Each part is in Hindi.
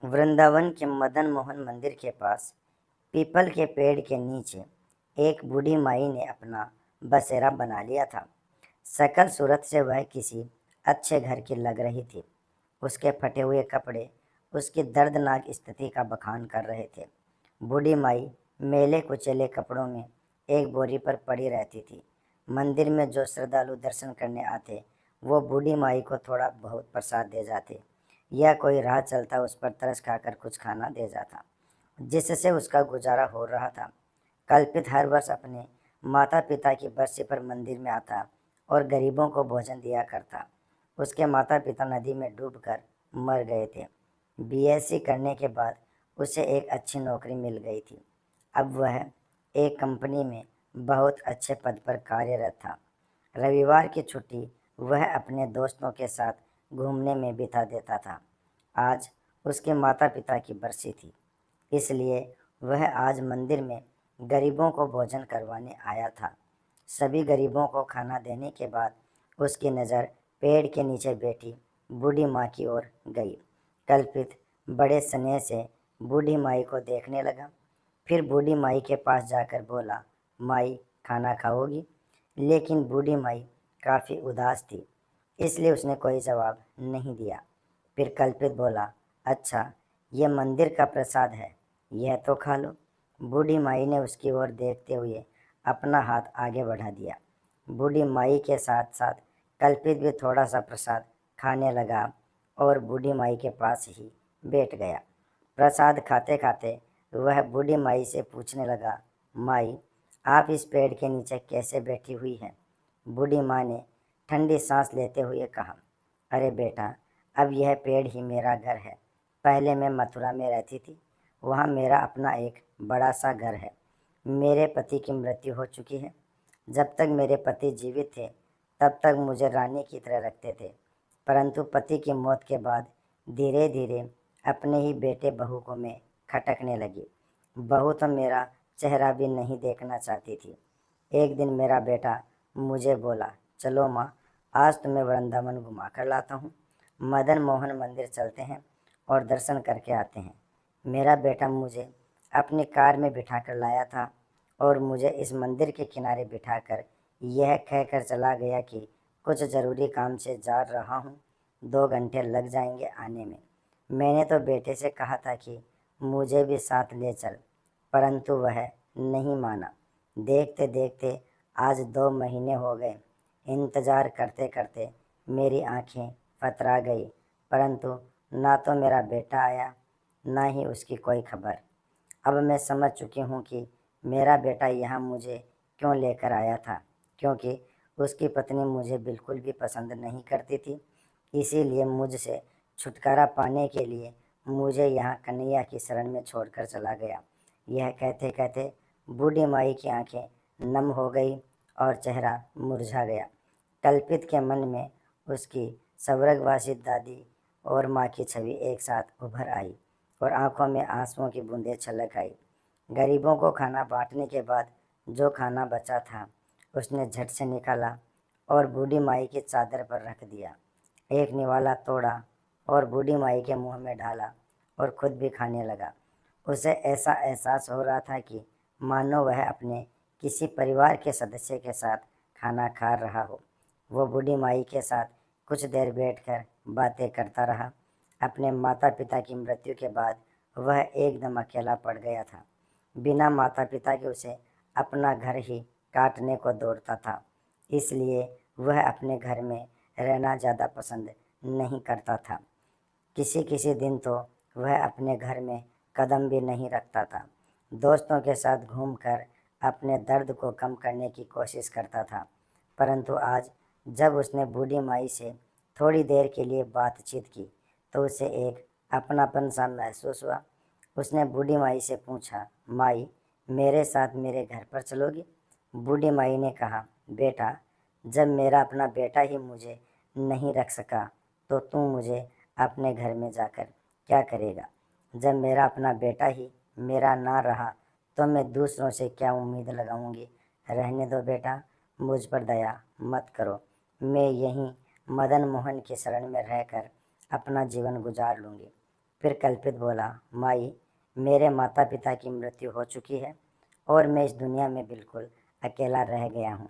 वृंदावन के मदन मोहन मंदिर के पास पीपल के पेड़ के नीचे एक बूढ़ी माई ने अपना बसेरा बना लिया था। शकल सूरत से वह किसी अच्छे घर की लग रही थी। उसके फटे हुए कपड़े उसकी दर्दनाक स्थिति का बखान कर रहे थे। बूढ़ी माई मेले कुचेले कपड़ों में एक बोरी पर पड़ी रहती थी। मंदिर में जो श्रद्धालु दर्शन करने आते वो बूढ़ी माई को थोड़ा बहुत प्रसाद दे जाते या कोई राह चलता उस पर तरस खाकर कुछ खाना दे जाता, जिससे उसका गुजारा हो रहा था। कल्पित हर वर्ष अपने माता पिता की बरसी पर मंदिर में आता और गरीबों को भोजन दिया करता। उसके माता पिता नदी में डूबकर मर गए थे। बीएससी करने के बाद उसे एक अच्छी नौकरी मिल गई थी। अब वह एक कंपनी में बहुत अच्छे पद पर कार्यरत था। रविवार की छुट्टी वह अपने दोस्तों के साथ घूमने में बिता देता था। आज उसके माता पिता की बरसी थी, इसलिए वह आज मंदिर में गरीबों को भोजन करवाने आया था। सभी गरीबों को खाना देने के बाद उसकी नज़र पेड़ के नीचे बैठी बूढ़ी माँ की ओर गई। कल्पित बड़े स्नेह से बूढ़ी माई को देखने लगा। फिर बूढ़ी माई के पास जाकर बोला, माई खाना खाओगी? लेकिन बूढ़ी माई काफ़ी उदास थी, इसलिए उसने कोई जवाब नहीं दिया। फिर कल्पित बोला, अच्छा ये मंदिर का प्रसाद है, यह तो खा लो। बूढ़ी माई ने उसकी ओर देखते हुए अपना हाथ आगे बढ़ा दिया। बूढ़ी माई के साथ साथ कल्पित भी थोड़ा सा प्रसाद खाने लगा और बूढ़ी माई के पास ही बैठ गया। प्रसाद खाते खाते वह बूढ़ी माई से पूछने लगा, माई आप इस पेड़ के नीचे कैसे बैठी हुई हैं? बूढ़ी माँ ने ठंडी सांस लेते हुए कहा, अरे बेटा, अब यह पेड़ ही मेरा घर है। पहले मैं मथुरा में रहती थी, वहाँ मेरा अपना एक बड़ा सा घर है। मेरे पति की मृत्यु हो चुकी है। जब तक मेरे पति जीवित थे तब तक मुझे रानी की तरह रखते थे, परंतु पति की मौत के बाद धीरे धीरे अपने ही बेटे बहू को मैं खटकने लगी। बहू तो मेरा चेहरा भी नहीं देखना चाहती थी। एक दिन मेरा बेटा मुझे बोला, चलो माँ, आज तुम्हें वृंदावन घुमा कर लाता हूँ। मदन मोहन मंदिर चलते हैं और दर्शन करके आते हैं। मेरा बेटा मुझे अपनी कार में बिठा कर लाया था और मुझे इस मंदिर के किनारे बिठाकर यह कहकर चला गया कि कुछ ज़रूरी काम से जा रहा हूँ, 2 घंटे लग जाएंगे आने में। मैंने तो बेटे से कहा था कि मुझे भी साथ ले चल, परंतु वह नहीं माना। देखते देखते आज 2 महीने हो गए। इंतज़ार करते करते मेरी आंखें फतरा गई, परंतु ना तो मेरा बेटा आया, ना ही उसकी कोई खबर। अब मैं समझ चुकी हूँ कि मेरा बेटा यहाँ मुझे क्यों लेकर आया था, क्योंकि उसकी पत्नी मुझे बिल्कुल भी पसंद नहीं करती थी। इसीलिए मुझसे छुटकारा पाने के लिए मुझे यहाँ कन्हैया की शरण में छोड़कर चला गया। यह कहते कहते बूढ़ी माई की आंखें नम हो गई और चेहरा मुरझा गया। कल्पित के मन में उसकी स्वर्गवासी दादी और माँ की छवि एक साथ उभर आई और आंखों में आंसुओं की बूंदें छलक आई। गरीबों को खाना बांटने के बाद जो खाना बचा था उसने झट से निकाला और बूढ़ी माई की चादर पर रख दिया। एक निवाला तोड़ा और बूढ़ी माई के मुंह में डाला और खुद भी खाने लगा। उसे ऐसा एहसास हो रहा था कि मानो वह अपने किसी परिवार के सदस्य के साथ खाना खा रहा हो। वो बूढ़ी माई के साथ कुछ देर बैठकर बातें करता रहा। अपने माता पिता की मृत्यु के बाद वह एकदम अकेला पड़ गया था। बिना माता पिता के उसे अपना घर ही काटने को दौड़ता था, इसलिए वह अपने घर में रहना ज़्यादा पसंद नहीं करता था। किसी किसी दिन तो वह अपने घर में कदम भी नहीं रखता था। दोस्तों के साथ घूमकर अपने दर्द को कम करने की कोशिश करता था, परंतु आज जब उसने बूढ़ी माई से थोड़ी देर के लिए बातचीत की तो उसे एक अपनापन सा महसूस हुआ। उसने बूढ़ी माई से पूछा, माई मेरे साथ मेरे घर पर चलोगी? बूढ़ी माई ने कहा, बेटा, जब मेरा अपना बेटा ही मुझे नहीं रख सका तो तू मुझे अपने घर में जाकर क्या करेगा? जब मेरा अपना बेटा ही मेरा ना रहा तो मैं दूसरों से क्या उम्मीद लगाऊंगी? रहने दो बेटा, मुझ पर दया मत करो। मैं यहीं मदन मोहन की शरण में रहकर अपना जीवन गुजार लूँगी। फिर कल्पित बोला, माई, मेरे माता पिता की मृत्यु हो चुकी है और मैं इस दुनिया में बिल्कुल अकेला रह गया हूँ।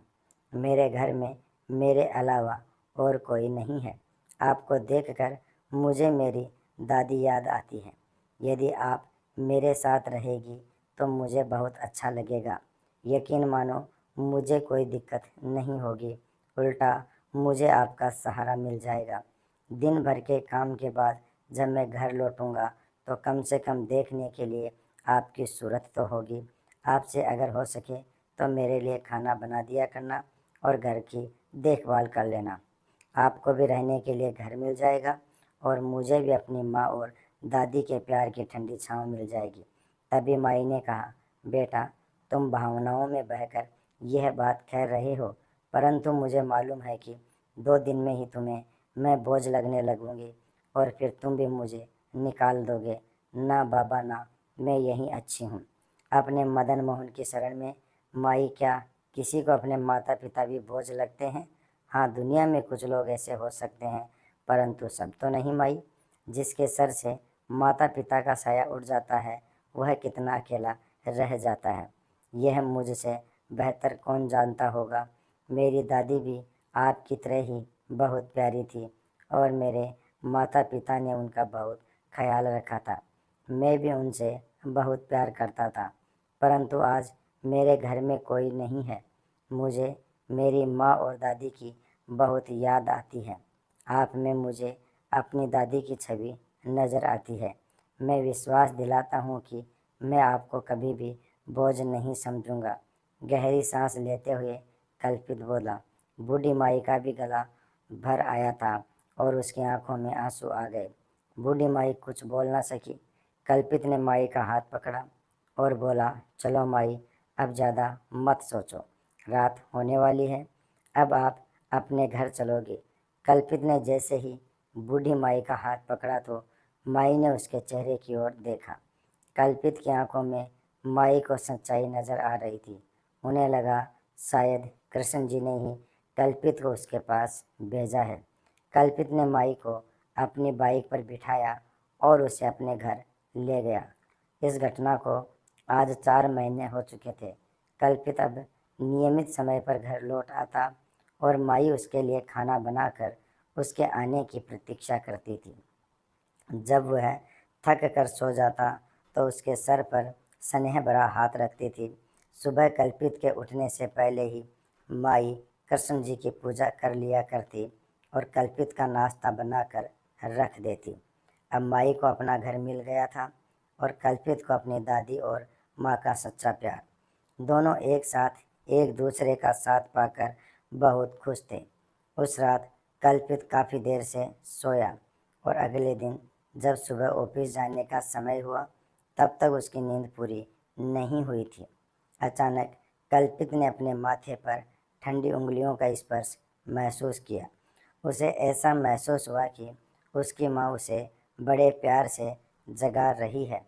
मेरे घर में मेरे अलावा और कोई नहीं है। आपको देखकर मुझे मेरी दादी याद आती है। यदि आप मेरे साथ रहेगी तो मुझे बहुत अच्छा लगेगा। यकीन मानो मुझे कोई दिक्कत नहीं होगी, उल्टा मुझे आपका सहारा मिल जाएगा। दिन भर के काम के बाद जब मैं घर लौटूंगा तो कम से कम देखने के लिए आपकी सूरत तो होगी। आपसे अगर हो सके तो मेरे लिए खाना बना दिया करना और घर की देखभाल कर लेना। आपको भी रहने के लिए घर मिल जाएगा और मुझे भी अपनी माँ और दादी के प्यार की ठंडी छाँव मिल जाएगी। तभी माई ने कहा, बेटा, तुम भावनाओं में बहकर यह बात कह रहे हो, परंतु मुझे मालूम है कि 2 दिन में ही तुम्हें मैं बोझ लगने लगूंगी और फिर तुम भी मुझे निकाल दोगे। ना बाबा ना, मैं यहीं अच्छी हूँ। अपने मदन मोहन की शरण में माई, क्या किसी को अपने माता पिता भी बोझ लगते हैं? हाँ, दुनिया में कुछ लोग ऐसे हो सकते हैं, परंतु सब तो नहीं माई। जिसके सर से माता पिता का साया उड़ जाता है वह कितना अकेला रह जाता है, यह मुझसे बेहतर कौन जानता होगा। मेरी दादी भी आपकी तरह ही बहुत प्यारी थी और मेरे माता पिता ने उनका बहुत ख्याल रखा था। मैं भी उनसे बहुत प्यार करता था, परंतु आज मेरे घर में कोई नहीं है। मुझे मेरी माँ और दादी की बहुत याद आती है। आप में मुझे अपनी दादी की छवि नज़र आती है। मैं विश्वास दिलाता हूँ कि मैं आपको कभी भी बोझ नहीं समझूंगा। गहरी सांस लेते हुए कल्पित बोला। बूढ़ी माई का भी गला भर आया था और उसकी आंखों में आंसू आ गए। बूढ़ी माई कुछ बोल ना सकी। कल्पित ने माई का हाथ पकड़ा और बोला, चलो माई, अब ज़्यादा मत सोचो, रात होने वाली है, अब आप अपने घर चलोगे। कल्पित ने जैसे ही बूढ़ी माई का हाथ पकड़ा तो माई ने उसके चेहरे की ओर देखा। कल्पित की आंखों में माई को सच्चाई नजर आ रही थी। उन्हें लगा शायद कृष्ण जी ने ही कल्पित को उसके पास भेजा है। कल्पित ने माई को अपनी बाइक पर बिठाया और उसे अपने घर ले गया। इस घटना को आज 4 महीने हो चुके थे। कल्पित अब नियमित समय पर घर लौट आता और माई उसके लिए खाना बनाकर उसके आने की प्रतीक्षा करती थी। जब वह थक कर सो जाता तो उसके सर पर स्नेह भरा हाथ रखती थी। सुबह कल्पित के उठने से पहले ही माई कृष्ण जी की पूजा कर लिया करती और कल्पित का नाश्ता बनाकर रख देती। अब माई को अपना घर मिल गया था और कल्पित को अपनी दादी और माँ का सच्चा प्यार। दोनों एक साथ एक दूसरे का साथ पाकर बहुत खुश थे। उस रात कल्पित काफ़ी देर से सोया और अगले दिन जब सुबह ऑफिस जाने का समय हुआ तब तक उसकी नींद पूरी नहीं हुई थी। अचानक कल्पित ने अपने माथे पर ठंडी उंगलियों का स्पर्श महसूस किया। उसे ऐसा महसूस हुआ कि उसकी माँ उसे बड़े प्यार से जगा रही है।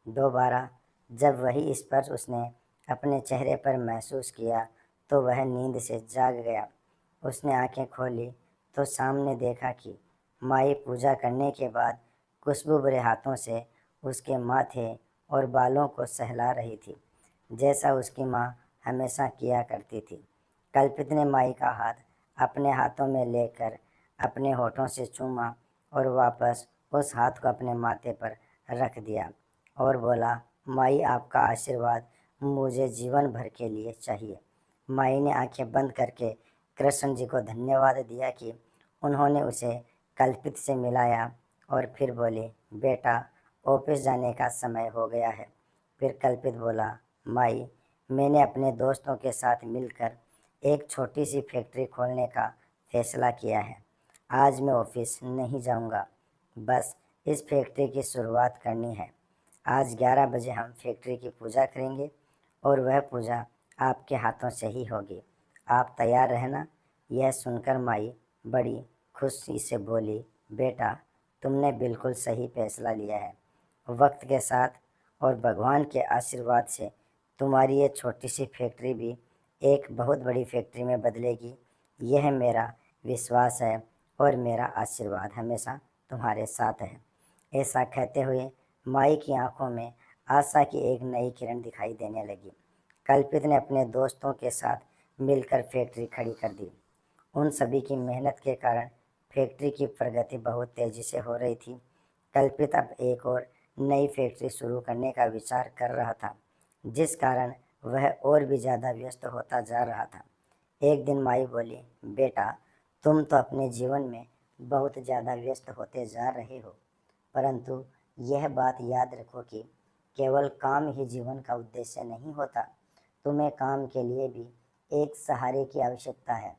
दोबारा जब वही स्पर्श उसने अपने चेहरे पर महसूस किया तो वह नींद से जाग गया। उसने आंखें खोली तो सामने देखा कि माई पूजा करने के बाद खुशबू भरे हाथों से उसके माथे और बालों को सहला रही थी, जैसा उसकी माँ हमेशा किया करती थी। कल्पित ने माई का हाथ अपने हाथों में लेकर अपने होठों से चूमा और वापस उस हाथ को अपने माथे पर रख दिया और बोला, माई, आपका आशीर्वाद मुझे जीवन भर के लिए चाहिए। माई ने आंखें बंद करके कृष्ण जी को धन्यवाद दिया कि उन्होंने उसे कल्पित से मिलाया और फिर बोले, बेटा, ऑफिस जाने का समय हो गया है। फिर कल्पित बोला, माई, मैंने अपने दोस्तों के साथ मिलकर एक छोटी सी फैक्ट्री खोलने का फैसला किया है। आज मैं ऑफिस नहीं जाऊंगा, बस इस फैक्ट्री की शुरुआत करनी है। आज 11 बजे हम फैक्ट्री की पूजा करेंगे और वह पूजा आपके हाथों से ही होगी। आप तैयार रहना। यह सुनकर माई बड़ी खुशी से बोली, बेटा, तुमने बिल्कुल सही फैसला लिया है। वक्त के साथ और भगवान के आशीर्वाद से तुम्हारी ये छोटी सी फैक्ट्री भी एक बहुत बड़ी फैक्ट्री में बदलेगी। यह मेरा विश्वास है और मेरा आशीर्वाद हमेशा तुम्हारे साथ है। ऐसा कहते हुए माई की आंखों में आशा की एक नई किरण दिखाई देने लगी। कल्पित ने अपने दोस्तों के साथ मिलकर फैक्ट्री खड़ी कर दी। उन सभी की मेहनत के कारण फैक्ट्री की प्रगति बहुत तेजी से हो रही थी। कल्पित अब एक और नई फैक्ट्री शुरू करने का विचार कर रहा था, जिस कारण वह और भी ज़्यादा व्यस्त होता जा रहा था। एक दिन माई बोली, बेटा, तुम तो अपने जीवन में बहुत ज़्यादा व्यस्त होते जा रहे हो, परंतु यह बात याद रखो कि केवल काम ही जीवन का उद्देश्य नहीं होता। तुम्हें काम के लिए भी एक सहारे की आवश्यकता है।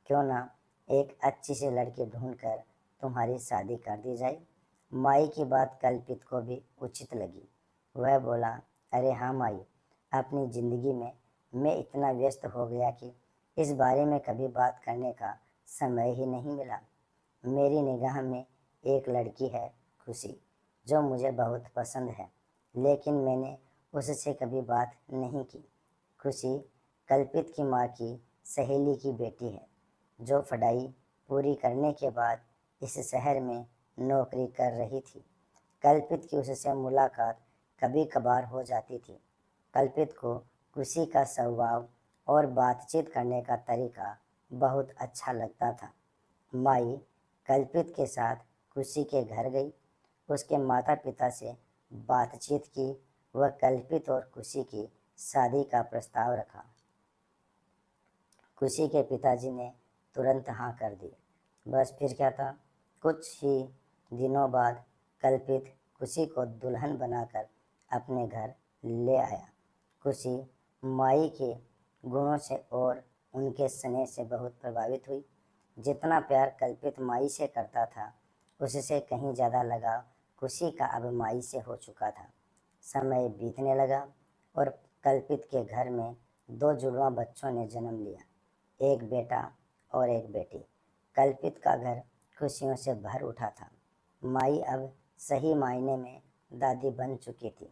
क्यों ना एक अच्छी सी लड़की ढूंढकर तुम्हारी शादी कर दी जाए। माई की बात कल्पित को भी उचित लगी। वह बोला, अरे हाँ माई, अपनी ज़िंदगी में मैं इतना व्यस्त हो गया कि इस बारे में कभी बात करने का समय ही नहीं मिला। मेरी निगाह में एक लड़की है, खुशी, जो मुझे बहुत पसंद है, लेकिन मैंने उससे कभी बात नहीं की। खुशी कल्पित की माँ की सहेली की बेटी है, जो पढ़ाई पूरी करने के बाद इस शहर में नौकरी कर रही थी। कल्पित की उससे मुलाकात कभी कभार हो जाती थी। कल्पित को खुशी का स्वभाव और बातचीत करने का तरीका बहुत अच्छा लगता था। माई कल्पित के साथ खुशी के घर गई, उसके माता पिता से बातचीत की। वह कल्पित और खुशी की शादी का प्रस्ताव रखा। खुशी के पिताजी ने तुरंत हाँ कर दी। बस फिर क्या था, कुछ ही दिनों बाद कल्पित खुशी को दुल्हन बनाकर अपने घर ले आया। खुशी माई के गुणों से और उनके स्नेह से बहुत प्रभावित हुई। जितना प्यार कल्पित माई से करता था, उससे कहीं ज़्यादा लगाव खुशी का अब माई से हो चुका था। समय बीतने लगा और कल्पित के घर में दो जुड़वा बच्चों ने जन्म लिया, एक बेटा और एक बेटी। कल्पित का घर खुशियों से भर उठा था। माई अब सही मायने में दादी बन चुकी थी।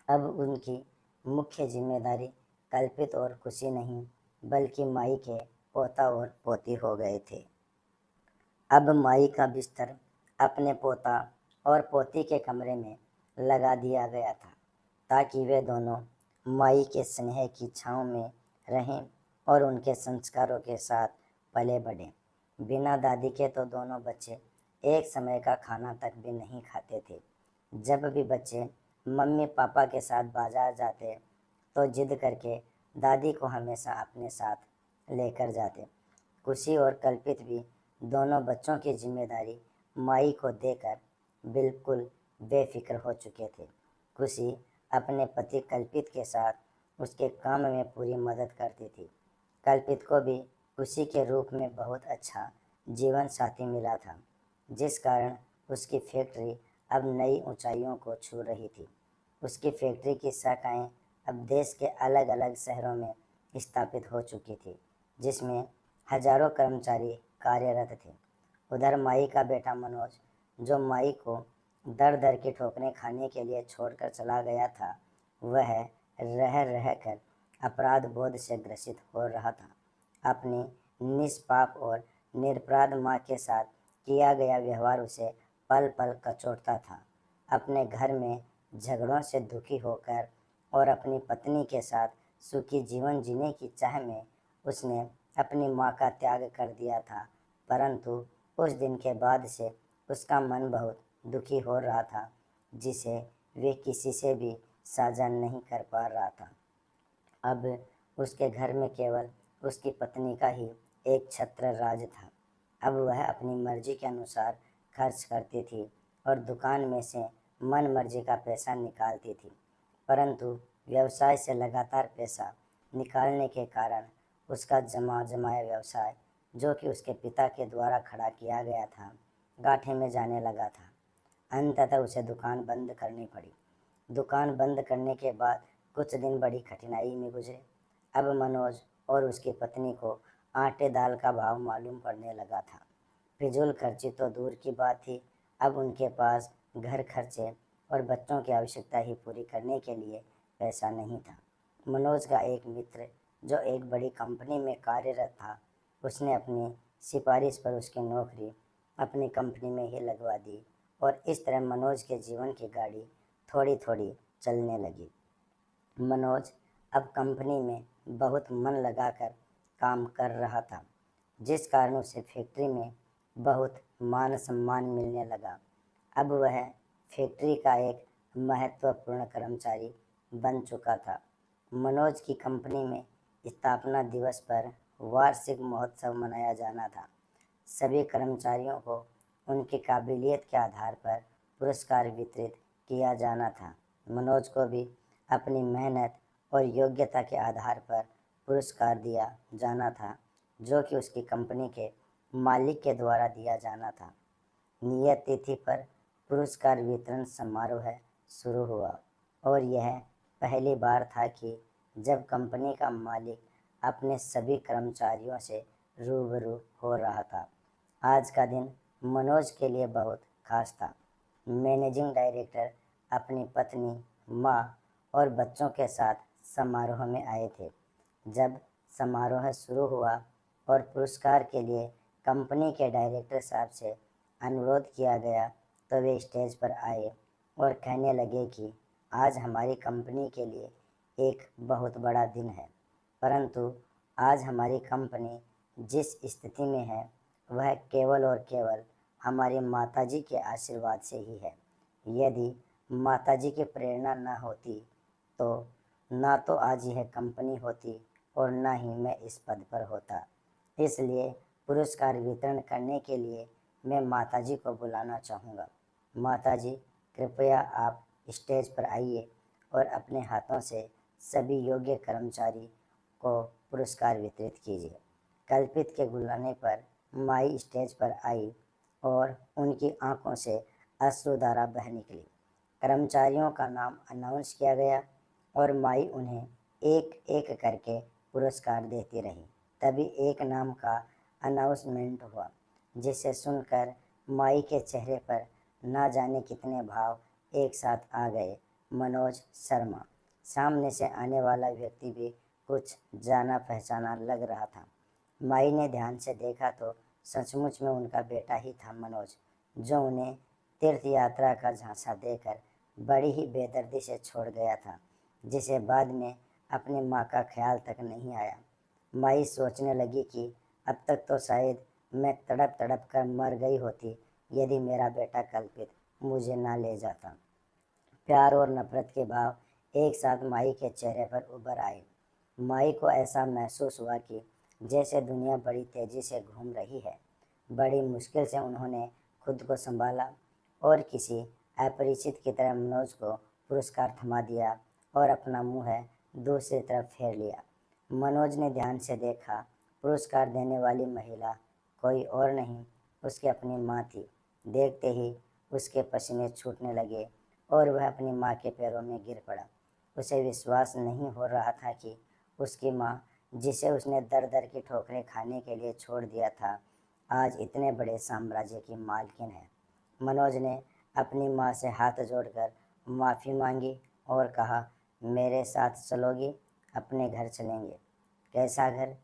अब उनकी मुख्य जिम्मेदारी कल्पित और खुशी नहीं, बल्कि माई के पोता और पोती हो गए थे। अब माई का बिस्तर अपने पोता और पोती के कमरे में लगा दिया गया था, ताकि वे दोनों माई के स्नेह की छाँव में रहें और उनके संस्कारों के साथ पले बढ़ें। बिना दादी के तो दोनों बच्चे एक समय का खाना तक भी नहीं खाते थे। जब भी बच्चे मम्मी पापा के साथ बाजार जाते तो जिद करके दादी को हमेशा अपने साथ लेकर जाते। खुशी और कल्पित भी दोनों बच्चों की जिम्मेदारी माई को देकर बिल्कुल बेफिक्र हो चुके थे। खुशी अपने पति कल्पित के साथ उसके काम में पूरी मदद करती थी। कल्पित को भी खुशी के रूप में बहुत अच्छा जीवन साथी मिला था, जिस कारण उसकी फैक्ट्री अब नई ऊंचाइयों को छू रही थी। उसकी फैक्ट्री की शाखाएं अब देश के अलग अलग शहरों में स्थापित हो चुकी थी, जिसमें हजारों कर्मचारी कार्यरत थे। उधर माई का बेटा मनोज, जो माई को दर दर की ठोकरें खाने के लिए छोड़कर चला गया था, वह रह रह कर अपराध बोध से ग्रसित हो रहा था। अपनी निष्पाप और निरपराध माँ के साथ किया गया व्यवहार उसे पल पल कचोटता था। अपने घर में झगड़ों से दुखी होकर और अपनी पत्नी के साथ सुखी जीवन जीने की चाह में उसने अपनी माँ का त्याग कर दिया था, परंतु उस दिन के बाद से उसका मन बहुत दुखी हो रहा था, जिसे वे किसी से भी साझा नहीं कर पा रहा था। अब उसके घर में केवल उसकी पत्नी का ही एक छत्र राज था। अब वह अपनी मर्जी के अनुसार खर्च करती थी और दुकान में से मन मर्जी का पैसा निकालती थी, परंतु व्यवसाय से लगातार पैसा निकालने के कारण उसका जमा जमाया व्यवसाय, जो कि उसके पिता के द्वारा खड़ा किया गया था, गाठे में जाने लगा था। अंततः उसे दुकान बंद करनी पड़ी। दुकान बंद करने के बाद कुछ दिन बड़ी कठिनाई में गुजरे। अब मनोज और उसकी पत्नी को आटे दाल का भाव मालूम पड़ने लगा था। फिजूल खर्ची तो दूर की बात थी, अब उनके पास घर खर्चे और बच्चों की आवश्यकता ही पूरी करने के लिए पैसा नहीं था। मनोज का एक मित्र, जो एक बड़ी कंपनी में कार्यरत था, उसने अपनी सिफारिश पर उसकी नौकरी अपनी कंपनी में ही लगवा दी और इस तरह मनोज के जीवन की गाड़ी थोड़ी थोड़ी चलने लगी। मनोज अब कंपनी में बहुत मन लगाकर काम कर रहा था, जिस कारण उसे फैक्ट्री में बहुत मान सम्मान मिलने लगा। अब वह फैक्ट्री का एक महत्वपूर्ण कर्मचारी बन चुका था। मनोज की कंपनी में स्थापना दिवस पर वार्षिक महोत्सव मनाया जाना था। सभी कर्मचारियों को उनकी काबिलियत के आधार पर पुरस्कार वितरित किया जाना था। मनोज को भी अपनी मेहनत और योग्यता के आधार पर पुरस्कार दिया जाना था, जो कि उसकी कंपनी के मालिक के द्वारा दिया जाना था। नियत तिथि पर पुरस्कार वितरण समारोह शुरू हुआ और यह पहली बार था कि जब कंपनी का मालिक अपने सभी कर्मचारियों से रूबरू हो रहा था। आज का दिन मनोज के लिए बहुत खास था। मैनेजिंग डायरेक्टर अपनी पत्नी, माँ और बच्चों के साथ समारोह में आए थे। जब समारोह शुरू हुआ और पुरस्कार के लिए कंपनी के डायरेक्टर साहब से अनुरोध किया गया, तो वे स्टेज पर आए और कहने लगे कि आज हमारी कंपनी के लिए एक बहुत बड़ा दिन है, परंतु आज हमारी कंपनी जिस स्थिति में है वह केवल और केवल हमारी माताजी के आशीर्वाद से ही है। यदि माताजी की प्रेरणा न होती तो ना तो आज यह कंपनी होती और ना ही मैं इस पद पर होता। इसलिए पुरस्कार वितरण करने के लिए मैं माताजी को बुलाना चाहूँगा। माताजी, कृपया आप स्टेज पर आइए और अपने हाथों से सभी योग्य कर्मचारी को पुरस्कार वितरित कीजिए। कल्पित के बुलाने पर माई स्टेज पर आई और उनकी आंखों से अश्रुधारा बह निकली। कर्मचारियों का नाम अनाउंस किया गया और माई उन्हें एक एक करके पुरस्कार देती रही। तभी एक नाम का अनाउंसमेंट हुआ, जिसे सुनकर माई के चेहरे पर ना जाने कितने भाव एक साथ आ गए। मनोज शर्मा। सामने से आने वाला व्यक्ति भी कुछ जाना पहचाना लग रहा था। माई ने ध्यान से देखा तो सचमुच में उनका बेटा ही था मनोज, जो उन्हें तीर्थ यात्रा का झांसा देकर बड़ी ही बेदर्दी से छोड़ गया था, जिसे बाद में अपनी माँ का ख्याल तक नहीं आया। माई सोचने लगी कि अब तक तो शायद मैं तड़प तड़प कर मर गई होती यदि मेरा बेटा कल्पित मुझे ना ले जाता। प्यार और नफरत के भाव एक साथ माई के चेहरे पर उभर आए। माई को ऐसा महसूस हुआ कि जैसे दुनिया बड़ी तेजी से घूम रही है। बड़ी मुश्किल से उन्होंने खुद को संभाला और किसी अपरिचित की तरह मनोज को पुरस्कार थमा दिया और अपना मुंह दूसरी तरफ फेर लिया। मनोज ने ध्यान से देखा। पुरस्कार देने वाली महिला कोई और नहीं, उसकी अपनी माँ थी। देखते ही उसके पसीने छूटने लगे और वह अपनी माँ के पैरों में गिर पड़ा। उसे विश्वास नहीं हो रहा था कि उसकी माँ, जिसे उसने दर दर की ठोकरें खाने के लिए छोड़ दिया था, आज इतने बड़े साम्राज्य की मालकिन है। मनोज ने अपनी माँ से हाथ जोड़कर माफ़ी मांगी और कहा, मेरे साथ चलोगी? अपने घर चलेंगे। कैसा घर?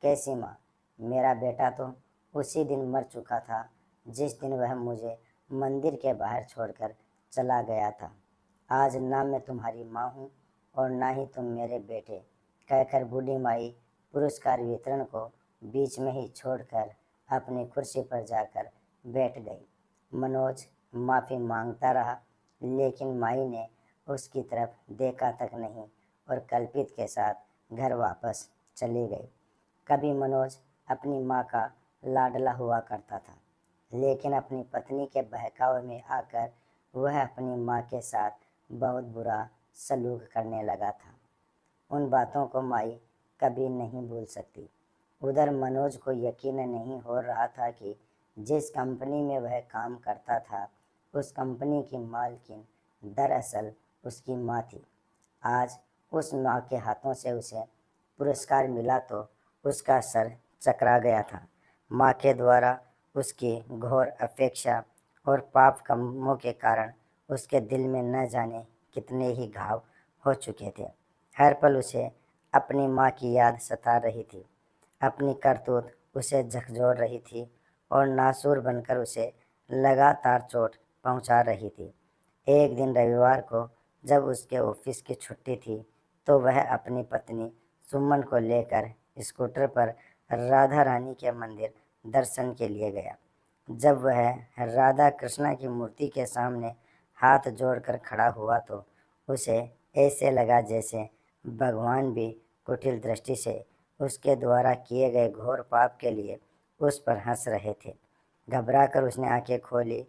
कैसी माँ? मेरा बेटा तो उसी दिन मर चुका था जिस दिन वह मुझे मंदिर के बाहर छोड़कर चला गया था। आज ना मैं तुम्हारी माँ हूँ और ना ही तुम मेरे बेटे, कहकर बूढ़ी माई पुरस्कार वितरण को बीच में ही छोड़कर अपनी कुर्सी पर जाकर बैठ गई। मनोज माफ़ी मांगता रहा, लेकिन माई ने उसकी तरफ देखा तक नहीं और कल्पित के साथ घर वापस चली गई। कभी मनोज अपनी माँ का लाडला हुआ करता था, लेकिन अपनी पत्नी के बहकावे में आकर वह अपनी माँ के साथ बहुत बुरा सलूक करने लगा था। उन बातों को माई कभी नहीं भूल सकती। उधर मनोज को यकीन नहीं हो रहा था कि जिस कंपनी में वह काम करता था, उस कंपनी की मालकिन दरअसल उसकी माँ थी। आज उस माँ के हाथों से उसे पुरस्कार मिला तो उसका सर चकरा गया था। माँ के द्वारा उसकी घोर अपेक्षा और पाप कर्मों के कारण उसके दिल में न जाने कितने ही घाव हो चुके थे। हर पल उसे अपनी माँ की याद सता रही थी। अपनी करतूत उसे झकझोर रही थी और नासूर बनकर उसे लगातार चोट पहुंचा रही थी। एक दिन रविवार को जब उसके ऑफिस की छुट्टी थी तो वह अपनी पत्नी सुमन को लेकर स्कूटर पर राधा रानी के मंदिर दर्शन के लिए गया। जब वह राधा कृष्णा की मूर्ति के सामने हाथ जोड़कर खड़ा हुआ तो उसे ऐसे लगा जैसे भगवान भी कुटिल दृष्टि से उसके द्वारा किए गए घोर पाप के लिए उस पर हंस रहे थे। घबराकर उसने आंखें खोली।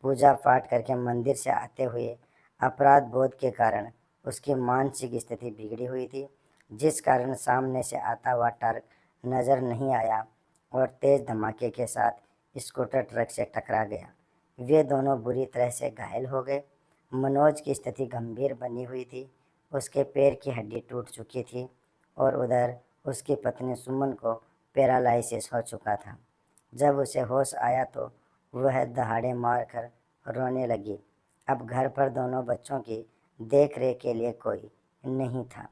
पूजा पाठ करके मंदिर से आते हुए अपराध बोध के कारण उसकी मानसिक स्थिति बिगड़ी हुई थी, जिस कारण सामने से आता हुआ ट्रक नज़र नहीं आया और तेज़ धमाके के साथ स्कूटर ट्रक से टकरा गया। वे दोनों बुरी तरह से घायल हो गए। मनोज की स्थिति गंभीर बनी हुई थी। उसके पैर की हड्डी टूट चुकी थी और उधर उसकी पत्नी सुमन को पैरालिसिस हो चुका था। जब उसे होश आया तो वह दहाड़े मारकर रोने लगी। अब घर पर दोनों बच्चों की देख रेख के लिए कोई नहीं था।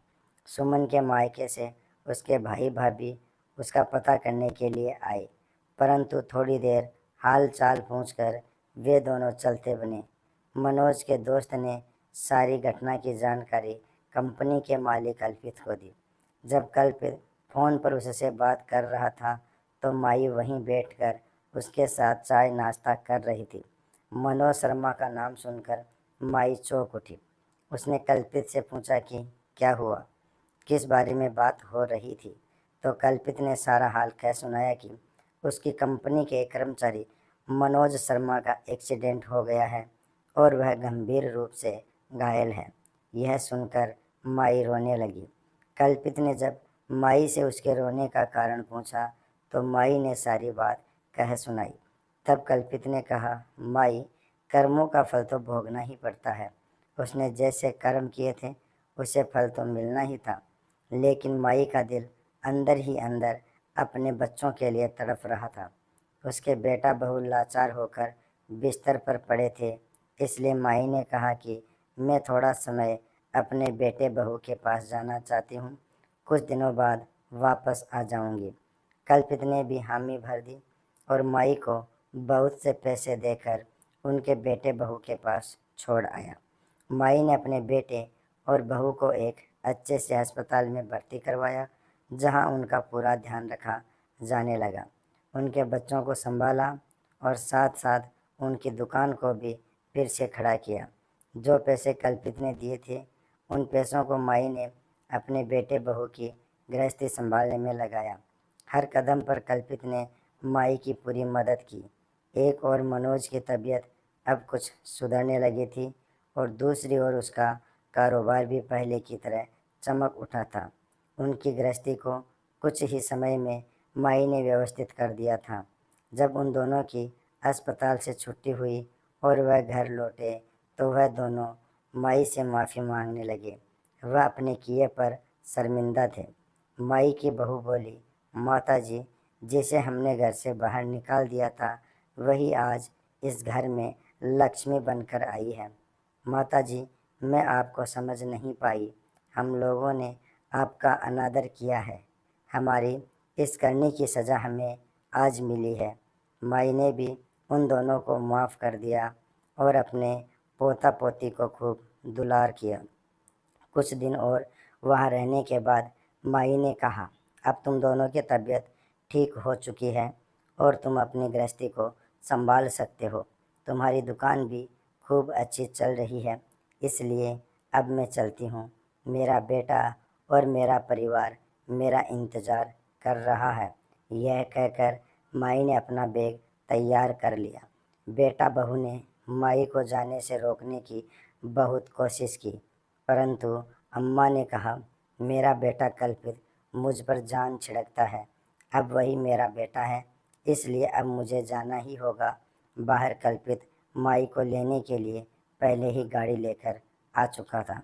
सुमन के मायके से उसके भाई भाभी उसका पता करने के लिए आए, परंतु थोड़ी देर हाल चाल पूछकर वे दोनों चलते बने। मनोज के दोस्त ने सारी घटना की जानकारी कंपनी के मालिक कल्पित को दी। जब कल्पित फ़ोन पर उससे बात कर रहा था तो माई वहीं बैठकर उसके साथ चाय नाश्ता कर रही थी। मनोज शर्मा का नाम सुनकर माई चौंक उठी। उसने कल्पित से पूछा कि क्या हुआ, किस बारे में बात हो रही थी। तो कल्पित ने सारा हाल कह सुनाया कि उसकी कंपनी के एक कर्मचारी मनोज शर्मा का एक्सीडेंट हो गया है और वह गंभीर रूप से घायल है। यह सुनकर माई रोने लगी। कल्पित ने जब माई से उसके रोने का कारण पूछा तो माई ने सारी बात कह सुनाई। तब कल्पित ने कहा, माई, कर्मों का फल तो भोगना ही पड़ता है। उसने जैसे कर्म किए थे उसे फल तो मिलना ही था, लेकिन माई का दिल अंदर ही अंदर अपने बच्चों के लिए तड़प रहा था। उसके बेटा बहू लाचार होकर बिस्तर पर पड़े थे, इसलिए माई ने कहा कि मैं थोड़ा समय अपने बेटे बहू के पास जाना चाहती हूँ, कुछ दिनों बाद वापस आ जाऊँगी। कल्पित ने भी हामी भर दी और माई को बहुत से पैसे देकर उनके बेटे बहू के पास छोड़ आया। माई ने अपने बेटे और बहू को एक अच्छे से अस्पताल में भर्ती करवाया, जहां उनका पूरा ध्यान रखा जाने लगा। उनके बच्चों को संभाला और साथ साथ उनकी दुकान को भी फिर से खड़ा किया। जो पैसे कल्पित ने दिए थे उन पैसों को माई ने अपने बेटे बहू की गृहस्थी संभालने में लगाया। हर कदम पर कल्पित ने माई की पूरी मदद की। एक और मनोज की तबीयत अब कुछ सुधरने लगी थी और दूसरी ओर उसका कारोबार भी पहले की तरह चमक उठा था। उनकी गृहस्थी को कुछ ही समय में माई ने व्यवस्थित कर दिया था। जब उन दोनों की अस्पताल से छुट्टी हुई और वह घर लौटे तो वह दोनों माई से माफ़ी मांगने लगे। वह अपने किए पर शर्मिंदा थे। माई की बहू बोली, माता जी, जिसे हमने घर से बाहर निकाल दिया था वही आज इस घर में लक्ष्मी बनकर आई है। माता जी, मैं आपको समझ नहीं पाई। हम लोगों ने आपका अनादर किया है। हमारी इस करने की सज़ा हमें आज मिली है। माई ने भी उन दोनों को माफ़ कर दिया और अपने पोता पोती को खूब दुलार किया। कुछ दिन और वहाँ रहने के बाद माई ने कहा, अब तुम दोनों की तबीयत ठीक हो चुकी है और तुम अपनी गृहस्थी को संभाल सकते हो। तुम्हारी दुकान भी खूब अच्छी चल रही है, इसलिए अब मैं चलती हूँ। मेरा बेटा और मेरा परिवार मेरा इंतज़ार कर रहा है। यह कहकर माई ने अपना बैग तैयार कर लिया। बेटा बहू ने माई को जाने से रोकने की बहुत कोशिश की, परंतु अम्मा ने कहा, मेरा बेटा कल्पित मुझ पर जान छिड़कता है। अब वही मेरा बेटा है, इसलिए अब मुझे जाना ही होगा बाहर। कल्पित माई को लेने के लिए पहले ही गाड़ी लेकर आ चुका था।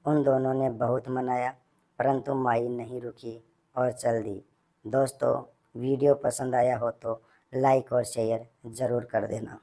उन दोनों ने बहुत मनाया, परंतु माई नहीं रुकी और चल दी। दोस्तों, वीडियो पसंद आया हो तो लाइक और शेयर ज़रूर कर देना।